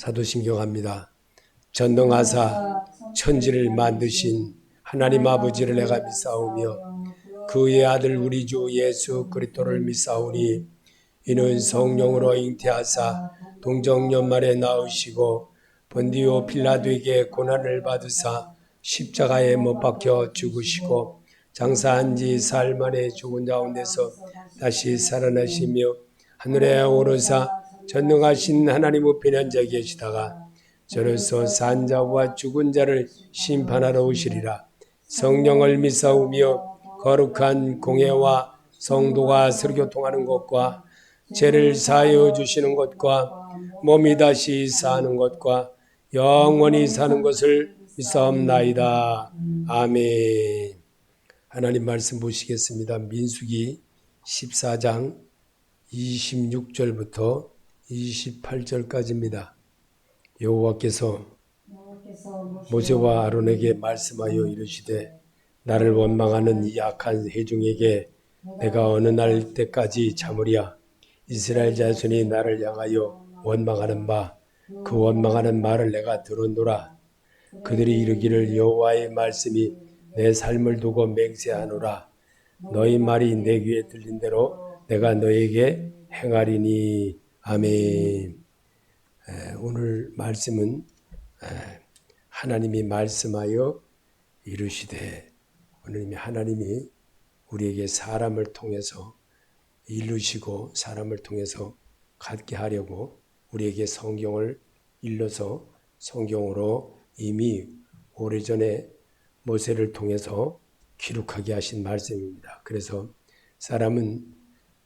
사도신경합니다. 전능하사 천지를 만드신 하나님 아버지를 내가 믿사오며 그의 아들 우리 주 예수 그리스도를 믿사오니 이는 성령으로 잉태하사 동정연말에 나으시고 본디오 빌라도에게 고난을 받으사 십자가에 못 박혀 죽으시고 장사한 지 사흘 만에 죽은 가운데서 다시 살아나시며 하늘에 오르사 전능하신 하나님 우편에 앉아 계시다가 저로서 산 자와 죽은 자를 심판하러 오시리라. 성령을 믿사오며 거룩한 공회와 성도가 설교통하는 것과 죄를 사하여 주시는 것과 몸이 다시 사는 것과 영원히 사는 것을 믿사옵나이다. 아멘. 하나님 말씀 보시겠습니다. 민수기 14장 26절부터 28절까지입니다. 여호와께서 모세와 아론에게 말씀하여 이르시되 나를 원망하는 이 악한 회중에게 내가 어느 날 때까지 참으랴. 이스라엘 자손이 나를 향하여 원망하는 바 그 원망하는 말을 내가 들었노라. 그들이 이르기를 여호와의 말씀이 내 삶을 두고 맹세하노라. 너희 말이 내 귀에 들린 대로 내가 너에게 행하리니. 아멘. 오늘 말씀은 하나님이 말씀하여 이르시되, 오늘 하나님이 우리에게 사람을 통해서 이루시고 사람을 통해서 갖게 하려고 우리에게 성경을 일러서 성경으로 이미 오래전에 모세를 통해서 기록하게 하신 말씀입니다. 그래서 사람은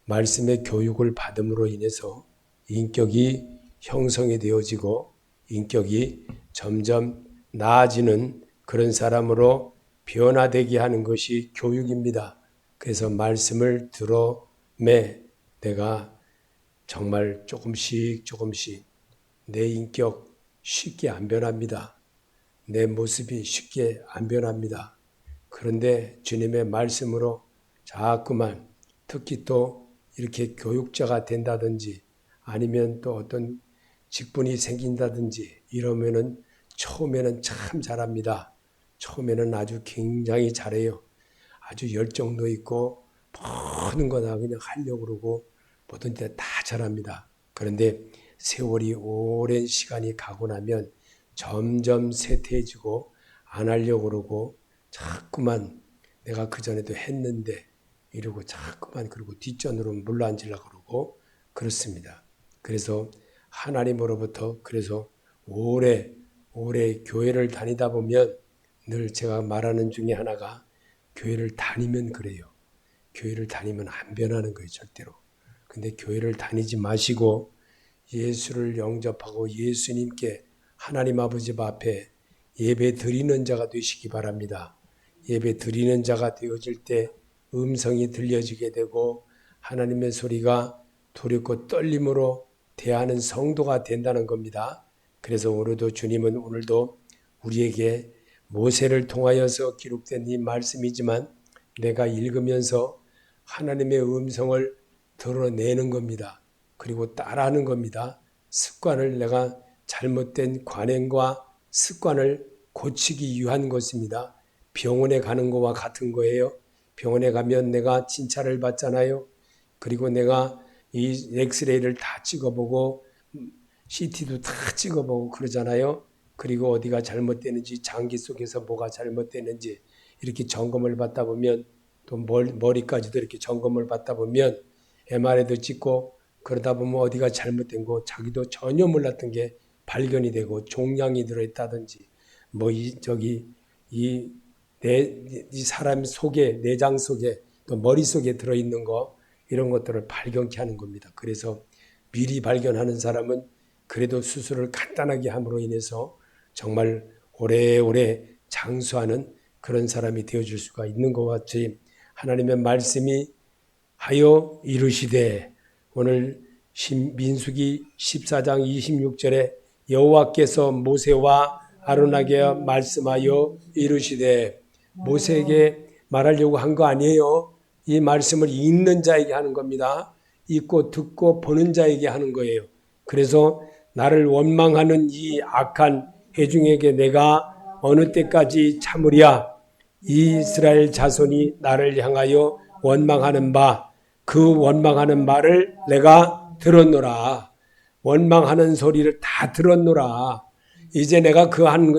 말씀의 교육을 받음으로 인해서 인격이 형성이 되어지고 인격이 점점 나아지는 그런 사람으로 변화되게 하는 것이 교육입니다. 그래서 말씀을 들어매 내가 정말 조금씩 내 인격 쉽게 안 변합니다. 내 모습이 쉽게 안 변합니다. 그런데 주님의 말씀으로 자꾸만 특히 또 이렇게 교육자가 된다든지 아니면 또 어떤 직분이 생긴다든지 이러면은 처음에는 참 잘합니다. 처음에는 아주 굉장히 잘해요. 아주 열정도 있고 모든 거 다 그냥 하려고 그러고 모든 데 다 잘합니다. 그런데 세월이 오랜 시간이 가고 나면 점점 쇠퇴해지고 안 하려고 그러고 자꾸만 내가 그전에도 했는데 이러고 자꾸만 그러고 뒷전으로 물러앉으려고 그러고 그렇습니다. 그래서 하나님으로부터 그래서 오래 교회를 다니다 보면 늘 제가 말하는 중에 하나가 교회를 다니면 그래요. 교회를 다니면 안 변하는 거예요. 절대로. 근데 교회를 다니지 마시고 예수를 영접하고 예수님께 하나님 아버지 앞에 예배 드리는 자가 되시기 바랍니다. 예배 드리는 자가 되어질 때 음성이 들려지게 되고 하나님의 소리가 두렵고 떨림으로 대하는 성도가 된다는 겁니다. 그래서 오늘도 주님은 오늘도 우리에게 모세를 통하여서 기록된 이 말씀이지만 내가 읽으면서 하나님의 음성을 드러내는 겁니다. 그리고 따라하는 겁니다. 습관을 내가 잘못된 관행과 습관을 고치기 위한 것입니다. 병원에 가는 거와 같은 거예요. 병원에 가면 내가 진찰을 받잖아요. 그리고 내가 이 엑스레이를 다 찍어보고 CT도 다 찍어보고 그러잖아요. 그리고 어디가 잘못되는지 장기 속에서 뭐가 잘못되는지 이렇게 점검을 받다 보면 또 머리까지도 이렇게 점검을 받다 보면 MRI도 찍고 그러다 보면 어디가 잘못된 거 자기도 전혀 몰랐던 게 발견이 되고 종양이 들어있다든지 뭐 이 사람 속에 내장 속에 또 머릿속에 들어있는 거 이런 것들을 발견케 하는 겁니다. 그래서 미리 발견하는 사람은 그래도 수술을 간단하게 함으로 인해서 정말 오래오래 장수하는 그런 사람이 되어줄 수가 있는 것 같이 하나님의 말씀이 하여 이르시되 오늘 민수기 14장 26절에 여호와께서 모세와 아론에게 말씀하여 이르시되 모세에게 말하려고 한 거 아니에요. 이 말씀을 읽는 자에게 하는 겁니다. 읽고 듣고 보는 자에게 하는 거예요. 그래서 나를 원망하는 이 악한 회중에게 내가 어느 때까지 참으랴. 이스라엘 자손이 나를 향하여 원망하는 바, 그 원망하는 말을 내가 들었노라. 원망하는 소리를 다 들었노라. 이제 내가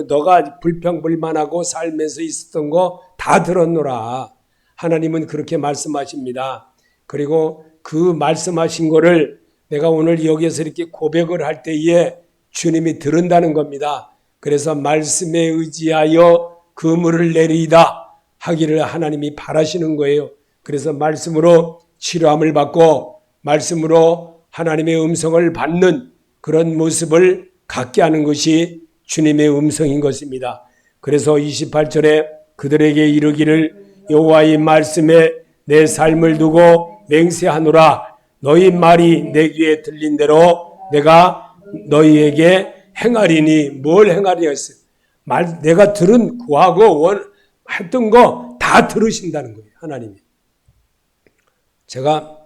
너가 불평불만하고 살면서 있었던 거 다 들었노라. 하나님은 그렇게 말씀하십니다. 그리고 그 말씀하신 거를 내가 오늘 여기에서 이렇게 고백을 할 때에 주님이 들은다는 겁니다. 그래서 말씀에 의지하여 그물을 내리이다 하기를 하나님이 바라시는 거예요. 그래서 말씀으로 치료함을 받고 말씀으로 하나님의 음성을 받는 그런 모습을 갖게 하는 것이 주님의 음성인 것입니다. 그래서 28절에 그들에게 이르기를 여호와의 말씀에 내 삶을 두고 맹세하노라. 너희 말이 내 귀에 들린 대로 내가 너희에게 행하리니. 뭘 행하리냐 했어요. 내가 들은 구하고 했던 거 다 들으신다는 거예요. 하나님이. 제가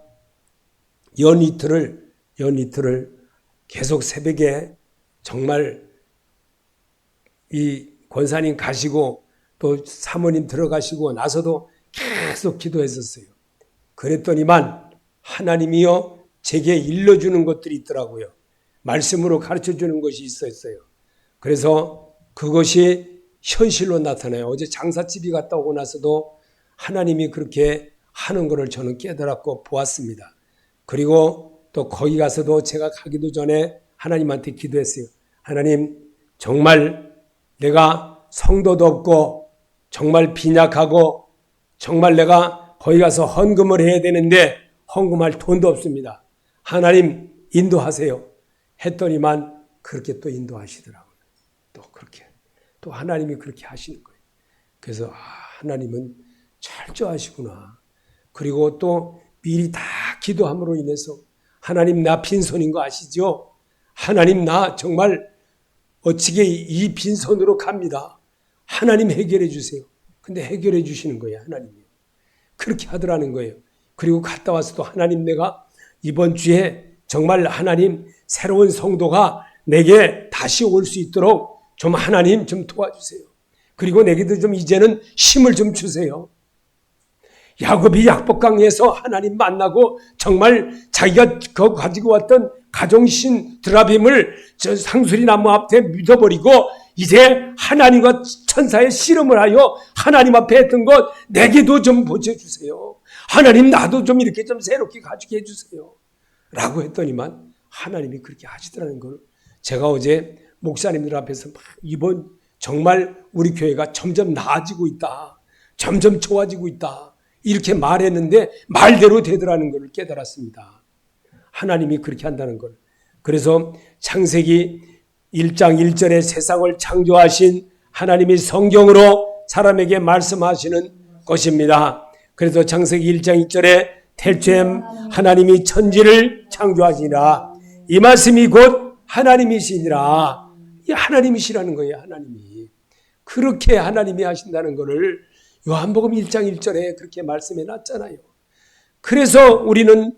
연이틀을 계속 새벽에 정말 이 권사님 가시고 또 사모님 들어가시고 나서도 계속 기도했었어요. 그랬더니만 하나님이요 제게 일러주는 것들이 있더라고요. 말씀으로 가르쳐주는 것이 있었어요. 그래서 그것이 현실로 나타나요. 어제 장사집이 갔다 오고 나서도 하나님이 그렇게 하는 것을 저는 깨달았고 보았습니다. 그리고 또 거기 가서도 제가 가기도 전에 하나님한테 기도했어요. 하나님, 정말 내가 성도도 없고 정말 빈약하고 정말 내가 거기 가서 헌금을 해야 되는데 헌금할 돈도 없습니다. 하나님 인도하세요. 했더니만 그렇게 또 인도하시더라고요. 또 그렇게. 또 하나님이 그렇게 하시는 거예요. 그래서 하나님은 철저하시구나. 그리고 또 미리 다 기도함으로 인해서 하나님 나 빈손인 거 아시죠? 하나님 나 정말 어찌게 이 빈손으로 갑니다. 하나님 해결해 주세요. 근데 해결해 주시는 거예요. 하나님이. 그렇게 하더라는 거예요. 그리고 갔다 와서도 하나님 내가 이번 주에 정말 하나님 새로운 성도가 내게 다시 올 수 있도록 좀 하나님 좀 도와주세요. 그리고 내게도 좀 이제는 힘을 좀 주세요. 야곱이 약복강에서 하나님 만나고 정말 자기가 가지고 왔던 가정신 드라빔을 저 상수리 나무 앞에 묻어버리고 이제 하나님과 천사의 씨름을 하여 하나님 앞에 했던 것 내게도 좀 보여주세요. 하나님 나도 좀 이렇게 좀 새롭게 가지게 해주세요. 라고 했더니만 하나님이 그렇게 하시더라는 걸 제가 어제 목사님들 앞에서 이번 정말 우리 교회가 점점 나아지고 있다. 점점 좋아지고 있다. 이렇게 말했는데 말대로 되더라는 걸 깨달았습니다. 하나님이 그렇게 한다는 걸. 그래서 창세기 1장 1절에 세상을 창조하신 하나님이 성경으로 사람에게 말씀하시는 것입니다. 그래서 창세기 1장 2절에 태초에 하나님이 천지를 창조하시니라. 이 말씀이 곧 하나님이시니라. 이 하나님이시라는 거예요. 하나님이. 그렇게 하나님이 하신다는 것을 요한복음 1장 1절에 그렇게 말씀해 놨잖아요. 그래서 우리는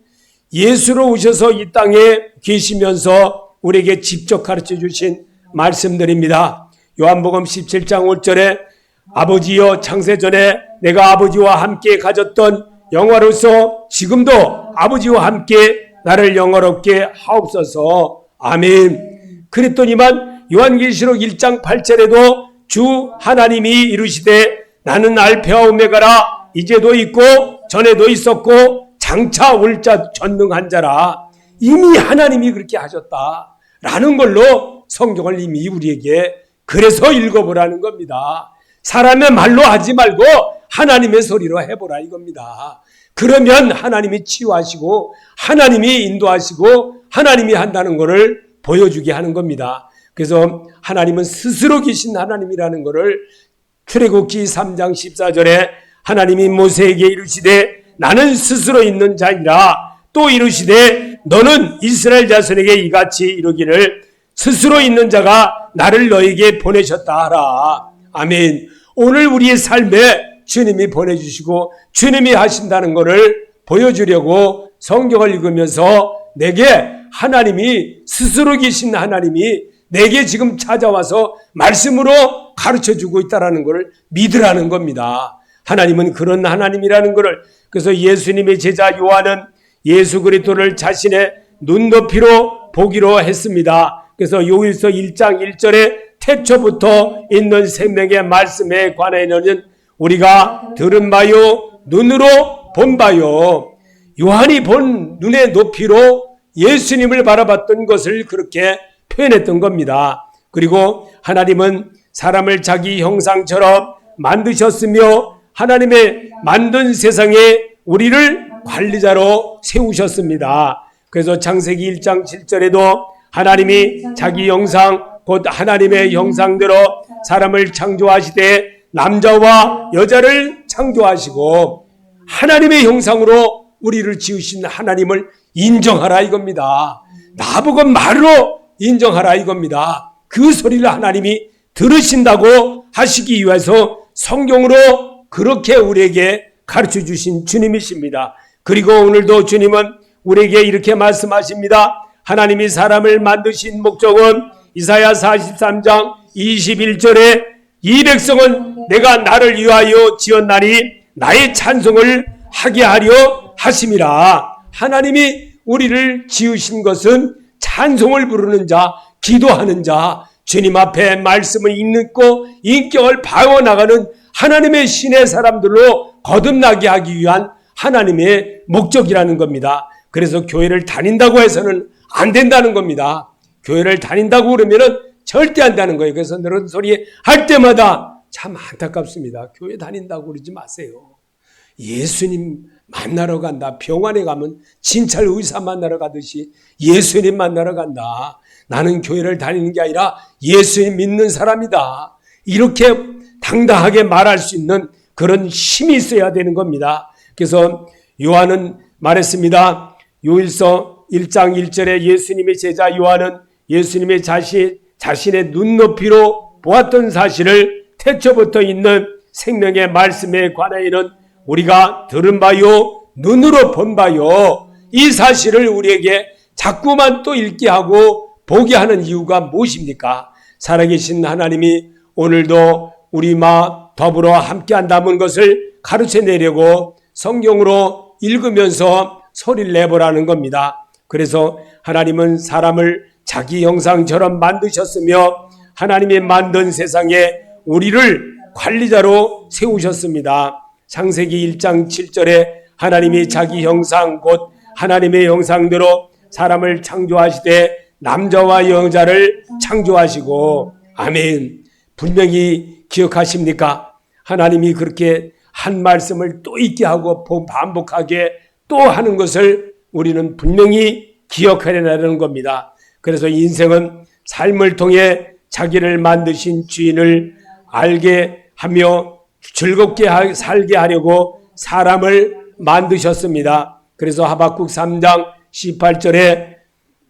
예수로 오셔서 이 땅에 계시면서 우리에게 직접 가르쳐 주신 말씀들입니다. 요한복음 17장 5절에 아버지여 창세전에 내가 아버지와 함께 가졌던 영화로서 지금도 아버지와 함께 나를 영화롭게 하옵소서. 아멘. 그랬더니만 요한계시록 1장 8절에도 주 하나님이 이르시되 나는 알파와 오메가라. 이제도 있고 전에도 있었고 장차 올 자 전능한 자라. 이미 하나님이 그렇게 하셨다라는 걸로 성경을 이미 우리에게 그래서 읽어보라는 겁니다. 사람의 말로 하지 말고 하나님의 소리로 해보라 이겁니다. 그러면 하나님이 치유하시고 하나님이 인도하시고 하나님이 한다는 것을 보여주게 하는 겁니다. 그래서 하나님은 스스로 계신 하나님이라는 것을 출애굽기 3장 14절에 하나님이 모세에게 이르시되 나는 스스로 있는 자이라. 또 이르시되 너는 이스라엘 자손에게 이같이 이르기를 스스로 있는 자가 나를 너에게 보내셨다 하라. 아멘. 오늘 우리의 삶에 주님이 보내주시고 주님이 하신다는 것을 보여주려고 성경을 읽으면서 내게 하나님이 스스로 계신 하나님이 내게 지금 찾아와서 말씀으로 가르쳐주고 있다는 것을 믿으라는 겁니다. 하나님은 그런 하나님이라는 것을. 그래서 예수님의 제자 요한은 예수 그리스도를 자신의 눈높이로 보기로 했습니다. 그래서 요일서 1장 1절에 태초부터 있는 생명의 말씀에 관해서는 우리가 들은 바요 눈으로 본 바요. 요한이 본 눈의 높이로 예수님을 바라봤던 것을 그렇게 표현했던 겁니다. 그리고 하나님은 사람을 자기 형상처럼 만드셨으며 하나님의 만든 세상에 우리를 관리자로 세우셨습니다. 그래서 창세기 1장 7절에도 하나님이 자기 형상 곧 하나님의 형상대로 사람을 창조하시되 남자와 여자를 창조하시고 하나님의 형상으로 우리를 지으신 하나님을 인정하라 이겁니다. 나보고 말로 인정하라 이겁니다. 그 소리를 하나님이 들으신다고 하시기 위해서 성경으로 그렇게 우리에게 가르쳐 주신 주님이십니다. 그리고 오늘도 주님은 우리에게 이렇게 말씀하십니다. 하나님이 사람을 만드신 목적은 이사야 43장 21절에 이 백성은 내가 나를 위하여 지었나니 나의 찬송을 하게 하려 하심이라. 하나님이 우리를 지으신 것은 찬송을 부르는 자, 기도하는 자, 주님 앞에 말씀을 읽고 인격을 배워나가는 하나님의 신의 사람들로 거듭나게 하기 위한 하나님의 목적이라는 겁니다. 그래서 교회를 다닌다고 해서는 안 된다는 겁니다. 교회를 다닌다고 그러면은 절대 안 된다는 거예요. 그래서 그런 소리 할 때마다 참 안타깝습니다. 교회 다닌다고 그러지 마세요. 예수님 만나러 간다. 병원에 가면 진찰 의사 만나러 가듯이 예수님 만나러 간다. 나는 교회를 다니는 게 아니라 예수님 믿는 사람이다. 이렇게 당당하게 말할 수 있는 그런 힘이 있어야 되는 겁니다. 그래서 요한은 말했습니다. 요일서 1장 1절에 예수님의 제자 요한은 예수님의 자신의 눈높이로 보았던 사실을 태초부터 있는 생명의 말씀에 관하여는 우리가 들은 바요 눈으로 본 바요. 이 사실을 우리에게 자꾸만 또 읽게 하고 보게 하는 이유가 무엇입니까? 살아계신 하나님이 오늘도 우리와 더불어 함께한다는 것을 가르쳐내려고 성경으로 읽으면서 소리를 내보라는 겁니다. 그래서 하나님은 사람을 자기 형상처럼 만드셨으며 하나님이 만든 세상에 우리를 관리자로 세우셨습니다. 창세기 1장 7절에 하나님이 자기 형상 곧 하나님의 형상대로 사람을 창조하시되 남자와 여자를 창조하시고 아멘. 분명히 기억하십니까? 하나님이 그렇게 한 말씀을 또 있게 하고 반복하게 또 하는 것을 우리는 분명히 기억하려는 겁니다. 그래서 인생은 삶을 통해 자기를 만드신 주인을 알게 하며 즐겁게 살게 하려고 사람을 만드셨습니다. 그래서 하박국 3장 18절에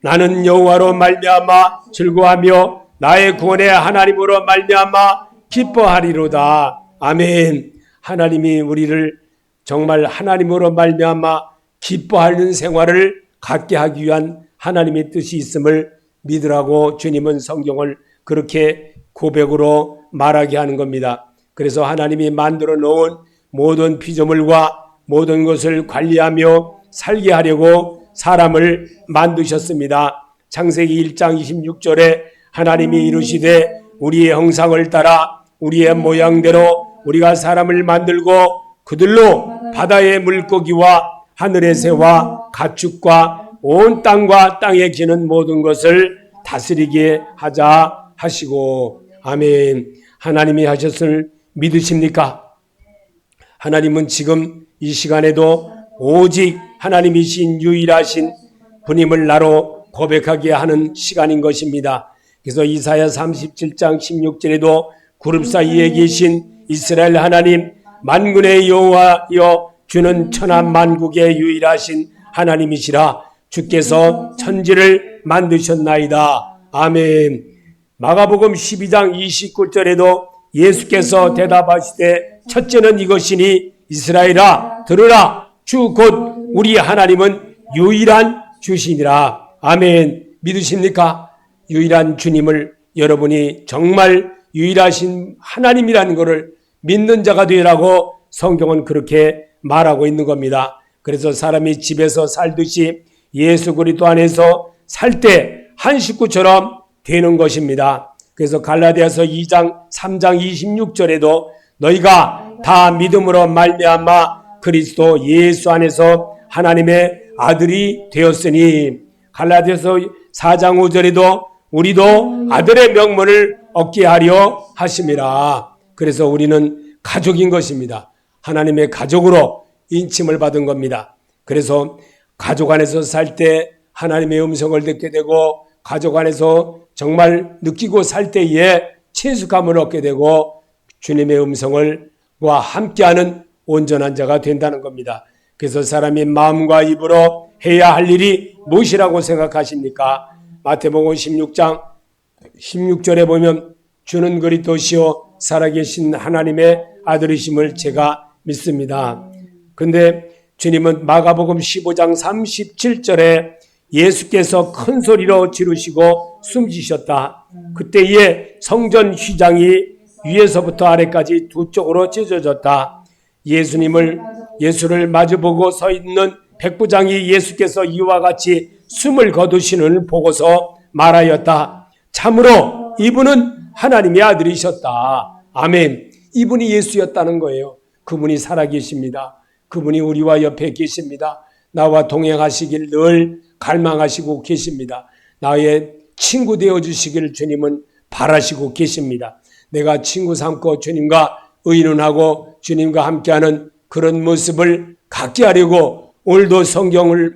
나는 여호와로 말미암아 즐거워하며 나의 구원의 하나님으로 말미암아 기뻐하리로다. 아멘. 하나님이 우리를 정말 하나님으로 말미암아 기뻐하는 생활을 갖게 하기 위한 하나님의 뜻이 있음을 믿으라고 주님은 성경을 그렇게 고백으로 말하게 하는 겁니다. 그래서 하나님이 만들어 놓은 모든 피조물과 모든 것을 관리하며 살게 하려고 사람을 만드셨습니다. 창세기 1장 26절에 하나님이 이르시되 우리의 형상을 따라 우리의 모양대로 우리가 사람을 만들고 그들로 바다의 물고기와 하늘의 새와 가축과 온 땅과 땅에 기는 모든 것을 다스리게 하자 하시고 아멘. 하나님이 하셨을 믿으십니까? 하나님은 지금 이 시간에도 오직 하나님이신 유일하신 분임을 나로 고백하게 하는 시간인 것입니다. 그래서 이사야 37장 16절에도 구름 사이에 계신 이스라엘 하나님 만군의 여호와여 주는 천하 만국의 유일하신 하나님이시라. 주께서 천지를 만드셨나이다. 아멘. 마가복음 12장 29절에도 예수께서 대답하시되 첫째는 이것이니 이스라엘아 들으라. 주 곧 우리 하나님은 유일한 주시니라. 아멘. 믿으십니까? 유일한 주님을 여러분이 정말 유일하신 하나님이라는 것을 믿는 자가 되라고 성경은 그렇게 말하고 있는 겁니다. 그래서 사람이 집에서 살듯이 예수 그리스도 안에서 살 때 한 식구처럼 되는 것입니다. 그래서 갈라디아서 2장 3장 26절에도 너희가 다 믿음으로 말미암아 그리스도 예수 안에서 하나님의 아들이 되었으니, 갈라디아서 4장 5절에도 우리도 아들의 명분을 얻게 하려 하심이라. 그래서 우리는 가족인 것입니다. 하나님의 가족으로 인침을 받은 겁니다. 그래서 가족 안에서 살 때 하나님의 음성을 듣게 되고, 가족 안에서 정말 느끼고 살 때에 친숙함을 얻게 되고 주님의 음성을 와 함께하는 온전한 자가 된다는 겁니다. 그래서 사람이 마음과 입으로 해야 할 일이 무엇이라고 생각하십니까? 마태복음 16장 16절에 보면 주는 그리스도시요 살아계신 하나님의 아들이심을 제가 믿습니다. 그런데 주님은 마가복음 15장 37절에 예수께서 큰 소리로 지르시고 숨지셨다. 그때에 성전 휘장이 위에서부터 아래까지 두 쪽으로 찢어졌다. 예수를 마주보고 서 있는 백부장이 예수께서 이와 같이 숨을 거두시는 보고서 말하였다. 참으로 이분은 하나님의 아들이셨다. 아멘. 이분이 예수였다는 거예요. 그분이 살아계십니다. 그분이 우리와 옆에 계십니다. 나와 동행하시길 늘 갈망하시고 계십니다. 나의 친구 되어주시기를 주님은 바라시고 계십니다. 내가 친구 삼고 주님과 의논하고 주님과 함께하는 그런 모습을 갖게 하려고 오늘도 성경을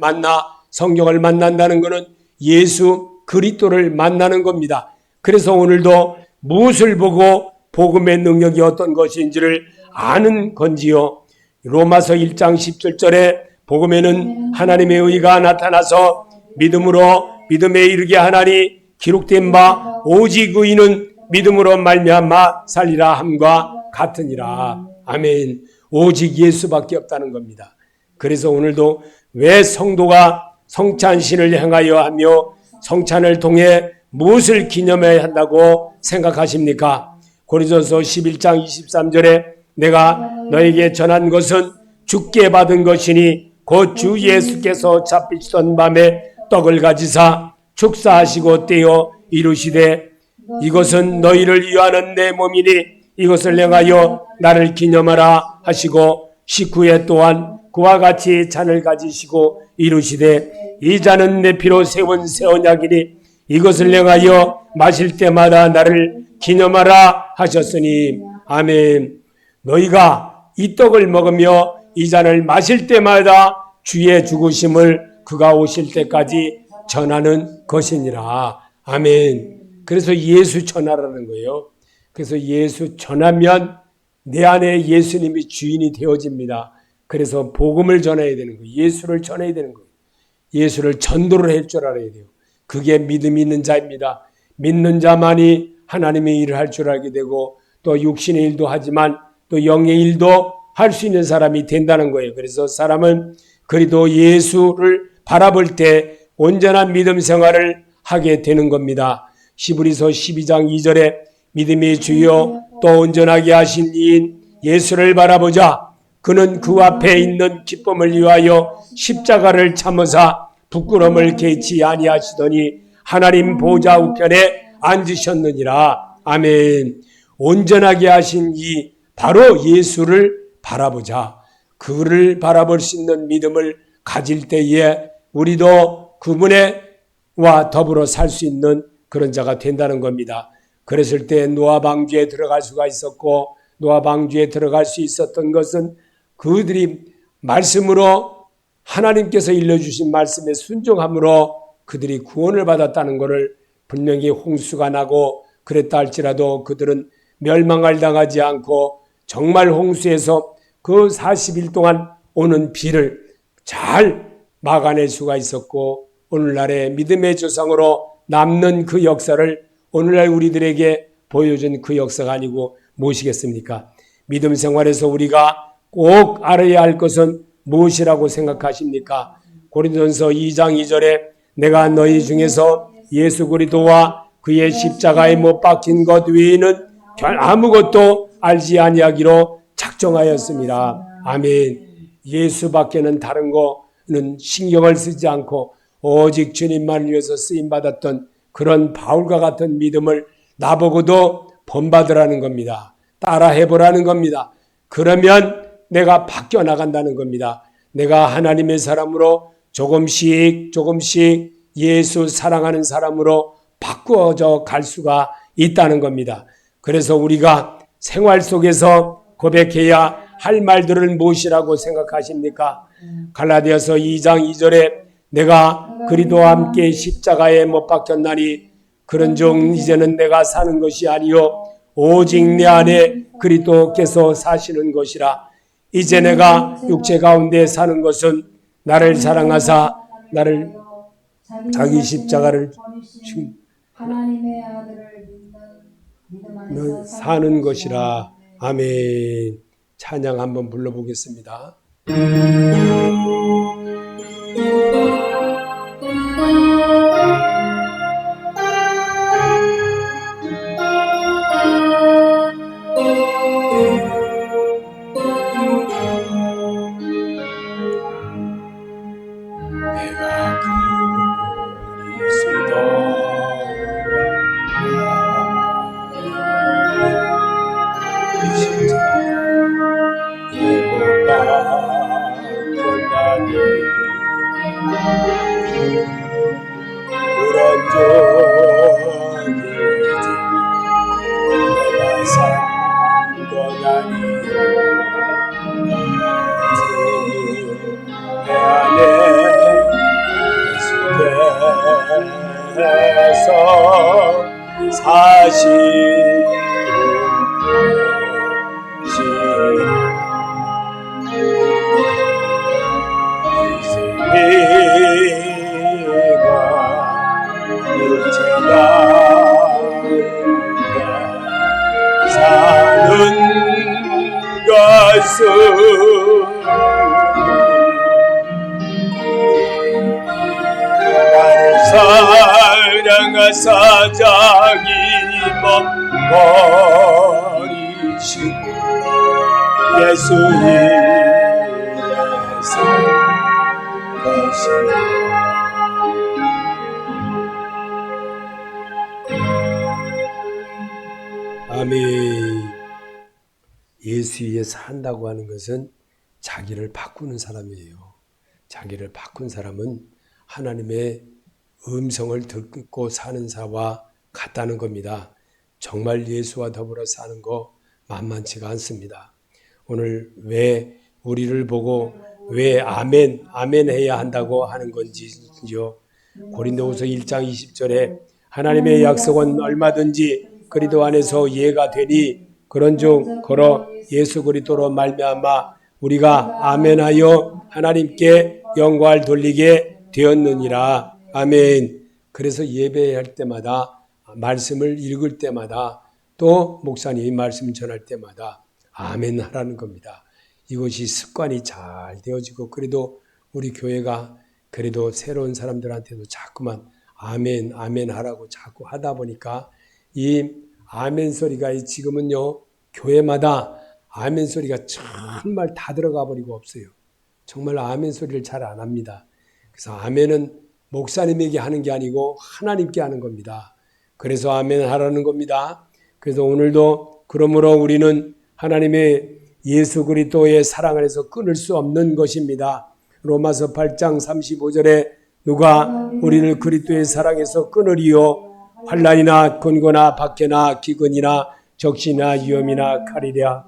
만난다는 것은 예수 그리스도를 만나는 겁니다. 그래서 오늘도 무엇을 보고 복음의 능력이 어떤 것인지를 아는 건지요. 로마서 1장 17절에 복음에는 하나님의 의가 나타나서 믿음에 이르게 하나니 기록된 바 오직 의인은 믿음으로 말미암아 살리라 함과 같으니라. 아멘. 오직 예수밖에 없다는 겁니다. 그래서 오늘도 왜 성도가 성찬신을 행하여 하며 성찬을 통해 무엇을 기념해야 한다고 생각하십니까? 고린도서 11장 23절에 내가 너에게 전한 것은 주께 받은 것이니 곧 주 예수께서 잡히시던 밤에 떡을 가지사 축사하시고 떼어 이루시되 이것은 너희를 위하는 내 몸이니 이것을 행하여 나를 기념하라 하시고 식후에 또한 그와 같이 잔을 가지시고 이루시되 이 잔은 내 피로 세운 새 언약이니 이것을 행하여 마실 때마다 나를 기념하라 하셨으니 아멘. 너희가 이 떡을 먹으며 이 잔을 마실 때마다 주의 죽으심을 그가 오실 때까지 전하는 것이니라. 아멘. 그래서 예수 전하라는 거예요. 그래서 예수 전하면 내 안에 예수님이 주인이 되어집니다. 그래서 복음을 전해야 되는 거예요. 예수를 전해야 되는 거예요. 예수를 전도를 할 줄 알아야 돼요. 그게 믿음이 있는 자입니다. 믿는 자만이 하나님의 일을 할 줄 알게 되고 또 육신의 일도 하지만 또 영의 일도 할 수 있는 사람이 된다는 거예요. 그래서 사람은 그리도 예수를 바라볼 때 온전한 믿음 생활을 하게 되는 겁니다. 히브리서 12장 2절에 믿음이 주요 또 온전하게 하신 이인 예수를 바라보자. 그는 그 앞에 있는 기쁨을 위하여 십자가를 참으사 부끄러움을 개치 아니하시더니 하나님 보좌 우편에 앉으셨느니라. 아멘. 온전하게 하신 이 바로 예수를 바라보자. 그를 바라볼 수 있는 믿음을 가질 때에 우리도 그분과 더불어 살 수 있는 그런 자가 된다는 겁니다. 그랬을 때 노아 방주에 들어갈 수가 있었고 노아 방주에 들어갈 수 있었던 것은 그들이 말씀으로 하나님께서 일러주신 말씀에 순종함으로 그들이 구원을 받았다는 것을 분명히 홍수가 나고 그랬다 할지라도 그들은 멸망을 당하지 않고 정말 홍수에서 그 40일 동안 오는 비를 잘 막아낼 수가 있었고 오늘날의 믿음의 조상으로 남는 그 역사를 오늘날 우리들에게 보여준 그 역사가 아니고 무엇이겠습니까? 믿음 생활에서 우리가 꼭 알아야 할 것은 무엇이라고 생각하십니까? 고린도전서 2장 2절에 내가 너희 중에서 예수 그리스도와 그의 십자가에 못 박힌 것 외에는 아무것도 알지 아니하기로 작정하였습니다. 아멘. 예수밖에는 다른 거는 신경을 쓰지 않고 오직 주님만을 위해서 쓰임받았던 그런 바울과 같은 믿음을 나보고도 본받으라는 겁니다. 따라해보라는 겁니다. 그러면 내가 바뀌어 나간다는 겁니다. 내가 하나님의 사람으로 조금씩 예수 사랑하는 사람으로 바꾸어져 갈 수가 있다는 겁니다. 그래서 우리가 생활 속에서 고백해야 할 말들을 무엇이라고 생각하십니까? 갈라디아서 2장 2절에 내가 그리스도와 함께 십자가에 못 박혔나니 그런즉 이제는 내가 사는 것이 아니요 오직 내 안에 그리스도께서 사시는 것이라. 이제 내가 육체 가운데 사는 것은 나를 사랑하사 나를 자기 십자가를 하나님의 아들을 믿는 사는 것이라. 아멘. 찬양 한번 불러보겠습니다. 내가 사실은 내가 육체가 사는 것은 나를 사랑하사 자기 버리신 예수님의 것이라. 아멘. 예수 위에 산다고 하는 것은 자기를 바꾸는 사람이에요. 자기를 바꾼 사람은 하나님의 음성을 듣고 사는 자와 같다는 겁니다. 정말 예수와 더불어 사는 거 만만치가 않습니다. 오늘 왜 우리를 보고 왜 아멘 해야 한다고 하는 건지요. 고린도후서 1장 20절에 하나님의 약속은 얼마든지 그리스도 안에서 이해가 되니 그런즉 걸어 예수 그리스도로 말미암아 우리가 아멘하여 하나님께 영광을 돌리게 되었느니라. 아멘. 그래서 예배할 때마다 말씀을 읽을 때마다 또 목사님이 말씀 전할 때마다 아멘 하라는 겁니다. 이것이 습관이 잘 되어지고 그래도 우리 교회가 그래도 새로운 사람들한테도 자꾸만 아멘 하라고 자꾸 하다 보니까 이 아멘 소리가 지금은요 교회마다 아멘 소리가 정말 다 들어가 버리고 없어요. 정말 아멘 소리를 잘 안 합니다. 그래서 아멘은 목사님에게 하는 게 아니고 하나님께 하는 겁니다. 그래서 아멘 하라는 겁니다. 그래서 오늘도 그러므로 우리는 하나님의 예수 그리스도의 사랑 안에서 끊을 수 없는 것입니다. 로마서 8장 35절에 누가 우리를 그리스도의 사랑에서 끊으리요? 환난이나 곤고나 박해나 기근이나 적시나 위험이나 칼이랴.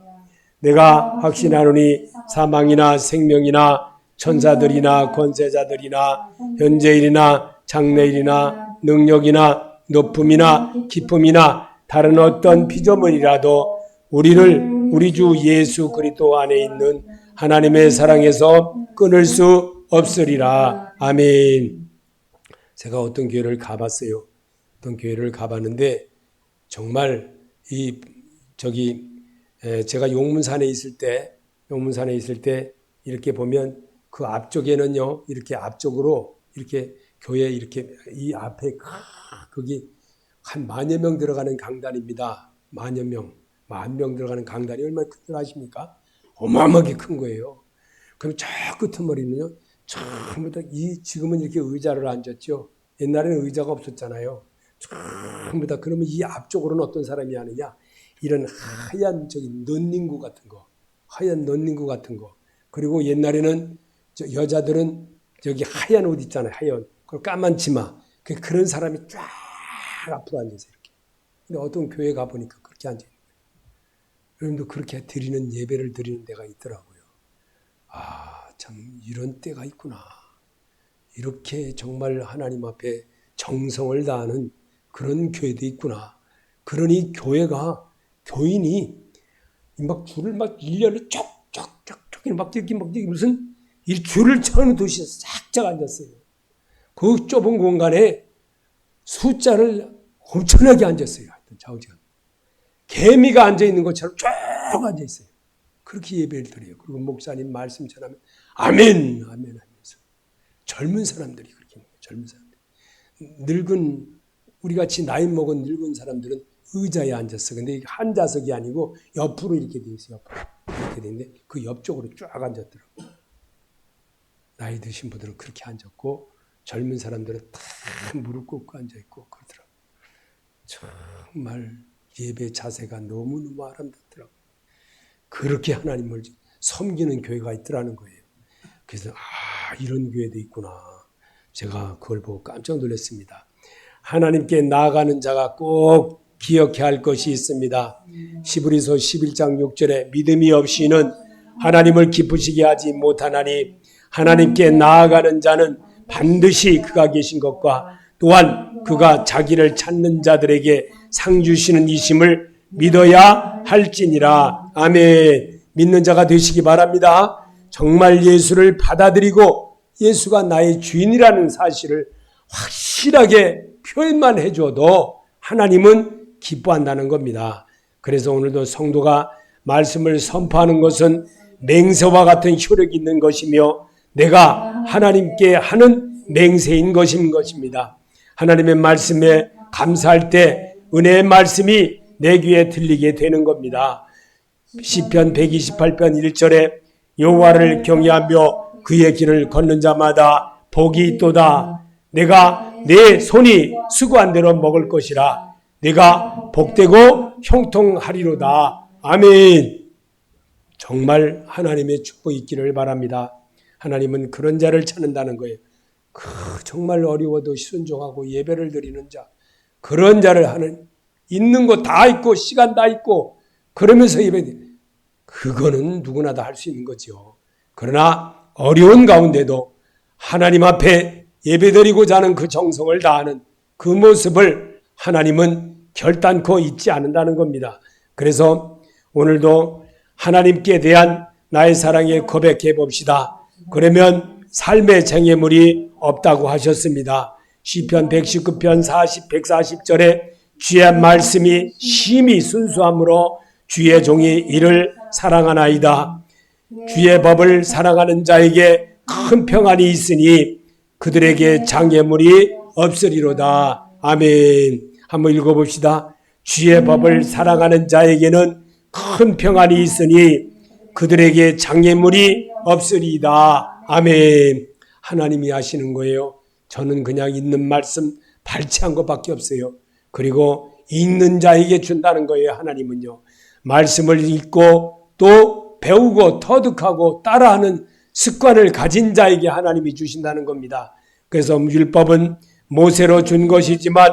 내가 확신하노니 사망이나 생명이나 천사들이나 권세자들이나 현재일이나 장래일이나 능력이나 높음이나 깊음이나 다른 어떤 피조물이라도 우리를 우리 주 예수 그리스도 안에 있는 하나님의 사랑에서 끊을 수 없으리라. 아멘. 제가 어떤 교회를 가봤어요. 어떤 교회를 가봤는데 정말 제가 용문산에 있을 때 이렇게 보면 그 앞쪽에는요, 이렇게 앞쪽으로 이렇게 교회 이렇게 이 앞에 거기 한 10,000여 명 들어가는 강단입니다. 10,000여 명, 10,000명 들어가는 강단이 얼마나 큰 줄 아십니까? 어마어마하게 큰 거예요. 그럼 저 끄트머리는요, 전부 다 지금은 이렇게 의자를 앉았죠. 옛날에는 의자가 없었잖아요. 전부 다 그러면 이 앞쪽으로는 어떤 사람이 하느냐? 이런 하얀 넌닝구 같은 거, 하얀 넌닝구 같은 거. 그리고 옛날에는 여자들은 저기 하얀 옷 있잖아요. 하얀. 그리고 까만 치마. 그런 사람이 쫙 앞으로 앉아서 이렇게. 근데 어떤 교회 가보니까 그렇게 앉아있는 거예요. 여러분도 그렇게 드리는 예배를 드리는 데가 있더라고요. 아, 참 이런 때가 있구나. 이렇게 정말 하나님 앞에 정성을 다하는 그런 교회도 있구나. 그러니 교인이 막 줄을 막 1년을 쪽쪽쪽쪽 막 이렇게 무슨 줄을 쳐는 도시에 싹짝 앉았어요. 그 좁은 공간에 숫자를 엄청나게 앉았어요. 하여튼 좌우지간. 개미가 앉아있는 것처럼 쭉 앉아있어요. 그렇게 예배를 드려요. 그리고 목사님 말씀 전하면 아멘, 아멘 하면서. 젊은 사람들이 그렇게 있는 거예요. 젊은 사람들. 늙은, 우리 같이 나이 먹은 늙은 사람들은 의자에 앉았어. 근데 한 좌석이 아니고 옆으로 이렇게 돼 있어요. 옆으로. 이렇게 돼 있는데 그 옆쪽으로 쭉 앉았더라고요. 나이 드신 분들은 그렇게 앉았고 젊은 사람들은 다 무릎 꿇고 앉아있고 그러더라고요. 정말 예배 자세가 너무너무 아름답더라고요. 그렇게 하나님을 섬기는 교회가 있더라는 거예요. 그래서 이런 교회도 있구나. 제가 그걸 보고 깜짝 놀랐습니다. 하나님께 나아가는 자가 꼭 기억해야 할 것이 있습니다. 히브리서 11장 6절에 믿음이 없이는 하나님을 기쁘시게 하지 못하나니 하나님께 나아가는 자는 반드시 그가 계신 것과 또한 그가 자기를 찾는 자들에게 상 주시는 이심을 믿어야 할지니라. 아멘. 믿는 자가 되시기 바랍니다. 정말 예수를 받아들이고 예수가 나의 주인이라는 사실을 확실하게 표현만 해줘도 하나님은 기뻐한다는 겁니다. 그래서 오늘도 성도가 말씀을 선포하는 것은 맹세와 같은 효력이 있는 것이며 내가 하나님께 하는 맹세인 것입니다. 하나님의 말씀에 감사할 때 은혜의 말씀이 내 귀에 들리게 되는 겁니다. 시편 128편 1절에 여호와를 경외하며 그의 길을 걷는 자마다 복이 있도다. 내가 내 손이 수고한 대로 먹을 것이라. 내가 복되고 형통하리로다. 아멘. 정말 하나님의 축복이 있기를 바랍니다. 하나님은 그런 자를 찾는다는 거예요. 정말 어려워도 순종하고 예배를 드리는 자, 그런 자를 하는, 있는 거 다 있고 시간 다 있고 그러면서 예배, 그거는 누구나 다 할 수 있는 거죠. 그러나 어려운 가운데도 하나님 앞에 예배드리고자 하는 그 정성을 다하는 그 모습을 하나님은 결단코 잊지 않는다는 겁니다. 그래서 오늘도 하나님께 대한 나의 사랑에 고백해 봅시다. 그러면 삶의 장애물이 없다고 하셨습니다. 시편 119편 140절에 주의 말씀이 심히 순수함으로 주의 종이 이를 사랑하나이다. 주의 법을 사랑하는 자에게 큰 평안이 있으니 그들에게 장애물이 없으리로다. 아멘. 한번 읽어봅시다. 주의 법을 사랑하는 자에게는 큰 평안이 있으니 그들에게 장애물이 없으리이다. 아멘. 하나님이 하시는 거예요. 저는 그냥 있는 말씀 발췌한 것밖에 없어요. 그리고 읽는 자에게 준다는 거예요. 하나님은요. 말씀을 읽고 또 배우고 터득하고 따라하는 습관을 가진 자에게 하나님이 주신다는 겁니다. 그래서 율법은 모세로 준 것이지만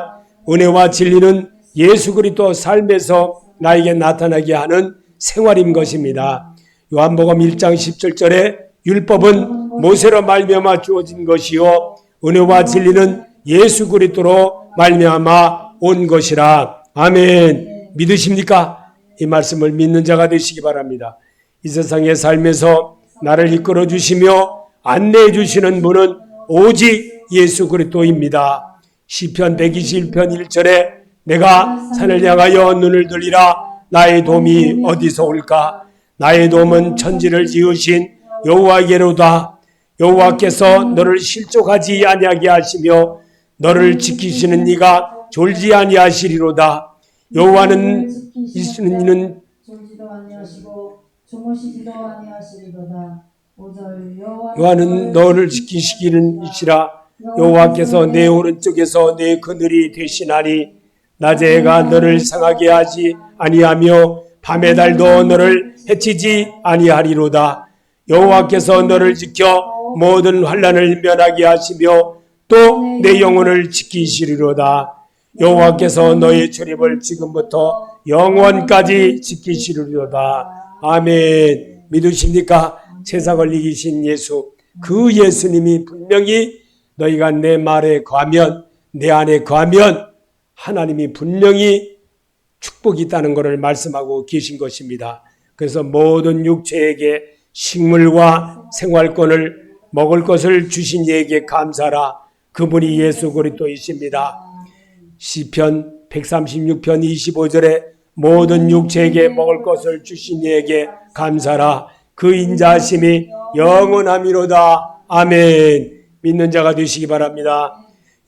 은혜와 진리는 예수 그리스도 삶에서 나에게 나타나게 하는 생활인 것입니다. 요한복음 1장 17절에 율법은 모세로 말미암아 주어진 것이요 은혜와 진리는 예수 그리스도로 말미암아 온 것이라. 아멘. 믿으십니까? 이 말씀을 믿는 자가 되시기 바랍니다. 이 세상의 삶에서 나를 이끌어 주시며 안내해 주시는 분은 오직 예수 그리스도입니다. 시편 121편 1절에 내가 산을 향하여 눈을 들리라. 나의 도움이 어디서 올까? 나의 도움은 천지를 지으신 여호와께로다. 여호와께서 너를 실족하지 아니하게 하시며 너를 지키시는 이가 졸지 아니하시리로다. 여호와는 이시는 이는 졸지도 아니하시고 주무시지도 아니하시리로다. 5절 여호와는 너를 지키시기는 이시라. 여호와께서 내 오른쪽에서 내 그늘이 되시나니 낮에 해가 너를 상하게 하지 아니하며 밤의 달도 너를 해치지 아니하리로다. 여호와께서 너를 지켜 모든 환난을 면하게 하시며 또 내 영혼을 지키시리로다. 여호와께서 너의 출입을 지금부터 영원까지 지키시리로다. 아멘. 믿으십니까? 세상을 이기신 예수, 그 예수님이 분명히 너희가 내 말에 거하면, 내 안에 거하면 하나님이 분명히 축복이 있다는 것을 말씀하고 계신 것입니다. 그래서 모든 육체에게 식물과 생활권을 먹을 것을 주신 이에게 감사라. 그분이 예수 그리스도이십니다. 시편 136편 25절에 모든 육체에게 먹을 것을 주신 이에게 감사라. 그 인자하심이 영원함이로다. 아멘. 믿는 자가 되시기 바랍니다.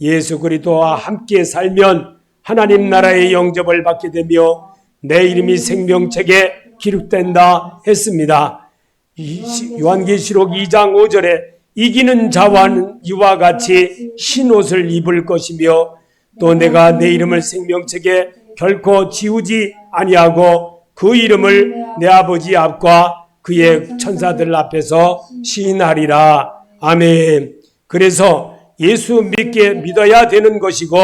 예수 그리스도와 함께 살면 하나님 나라의 영접을 받게 되며 내 이름이 생명책에 기록된다 했습니다. 요한계시록 2장 5절에 이기는 자와는 이와 같이 흰옷을 입을 것이며 또 내가 내 이름을 생명책에 결코 지우지 아니하고 그 이름을 내 아버지 앞과 그의 천사들 앞에서 시인하리라. 아멘. 그래서 예수 믿어야 되는 것이고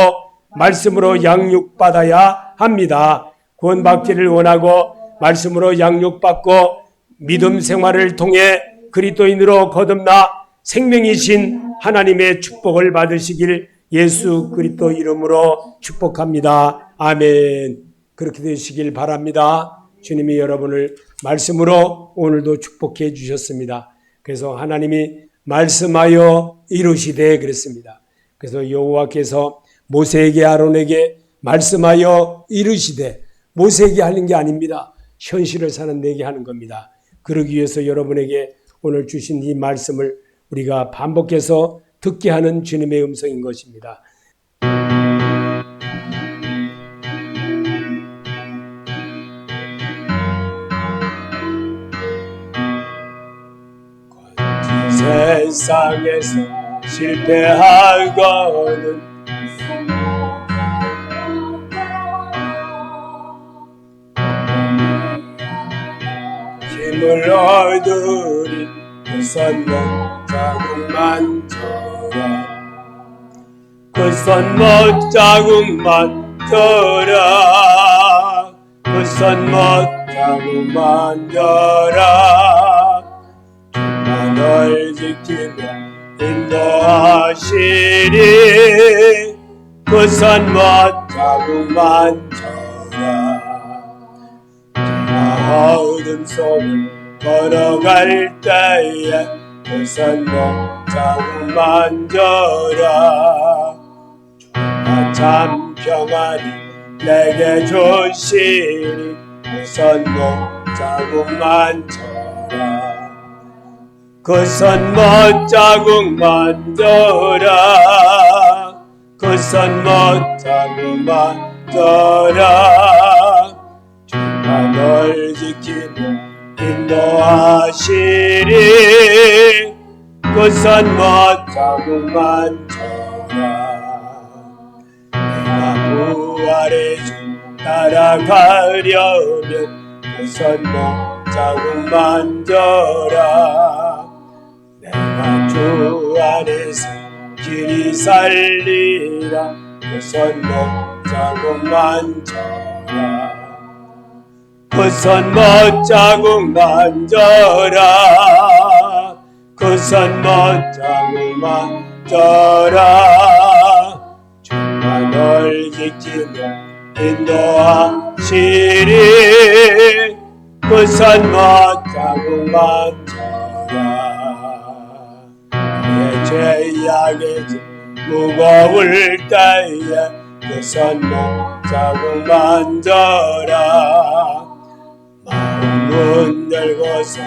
말씀으로 양육받아야 합니다. 구원받기를 원하고 말씀으로 양육받고 믿음 생활을 통해 그리스도인으로 거듭나 생명이신 하나님의 축복을 받으시길 예수 그리스도 이름으로 축복합니다. 아멘. 그렇게 되시길 바랍니다. 주님이 여러분을 말씀으로 오늘도 축복해 주셨습니다. 그래서 하나님이 말씀하여 이루시되 그랬습니다. 그래서 여호와께서 모세에게 아론에게 말씀하여 이루시되, 모세에게 하는 게 아닙니다. 현실을 사는 내게 하는 겁니다. 그러기 위해서 여러분에게 오늘 주신 이 말씀을 우리가 반복해서 듣게 하는 주님의 음성인 것입니다. 세상에서 실패하고는 힘을 얻으리 그 선목 자국만 져라. 그 선목 자국만 져라. 그 선목 자국만 져라. 주가 널 지키며 인도하시리. 그 선목 자국만 져라. 내가 어둠 속을 걸어갈 때에 그 선목 자국만 져라. 주가 참 평안히 내게 주시리. 그 선목 자국만 져라. 그 선목 자국만 져라. 그 선목 자국만 져라. 주가 널 지키며 인도하시리. 그 선목 자국만 져라. 내가 부활의 주 따라가려면 그 선목 자국만 져라. 내가 주 안에서 길이 살리라. 그 선목 자국만 져라. 그 선목 자국만 져라. 그 선목 자국만 져라. 주가 널 지키며 인도하시리. 그 선목 자국만 져라. 내 죄악의 짐 무거울 때에 그 선목 자국만 져라. 마음은 열고서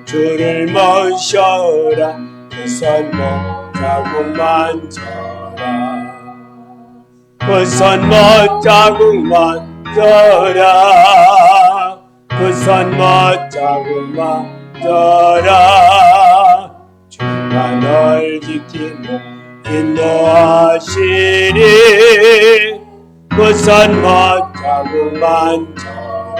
주를 모셔라. 그 그 손목 자국 만져라. 그 손목 자국 만져라. 그 손목 자국 만져라. 주가 널 지키며 인도하시리. 그 손목 자국 만져라.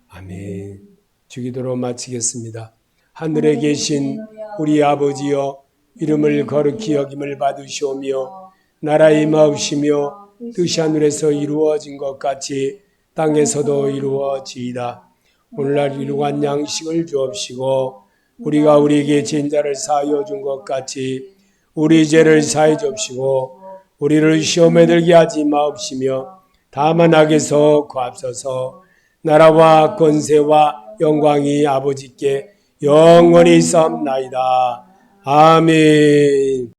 아멘. 주기도로 마치겠습니다. 하늘에 계신 우리 아버지여, 이름을 거룩히 여김을 받으시오며 나라의 임하옵시며 뜻이 하늘에서 이루어진 것 같이 땅에서도 이루어지이다. 오늘날 일용할 양식을 주옵시고 우리가 우리에게 죄인 자를 사하여 준 것 같이 우리 죄를 사해 주옵시고 우리를 시험에 들게 하지 마옵시며 다만 악에서 구하옵소서. 나라와 권세와 영광이 아버지께 영원히 있사옵나이다. 아멘.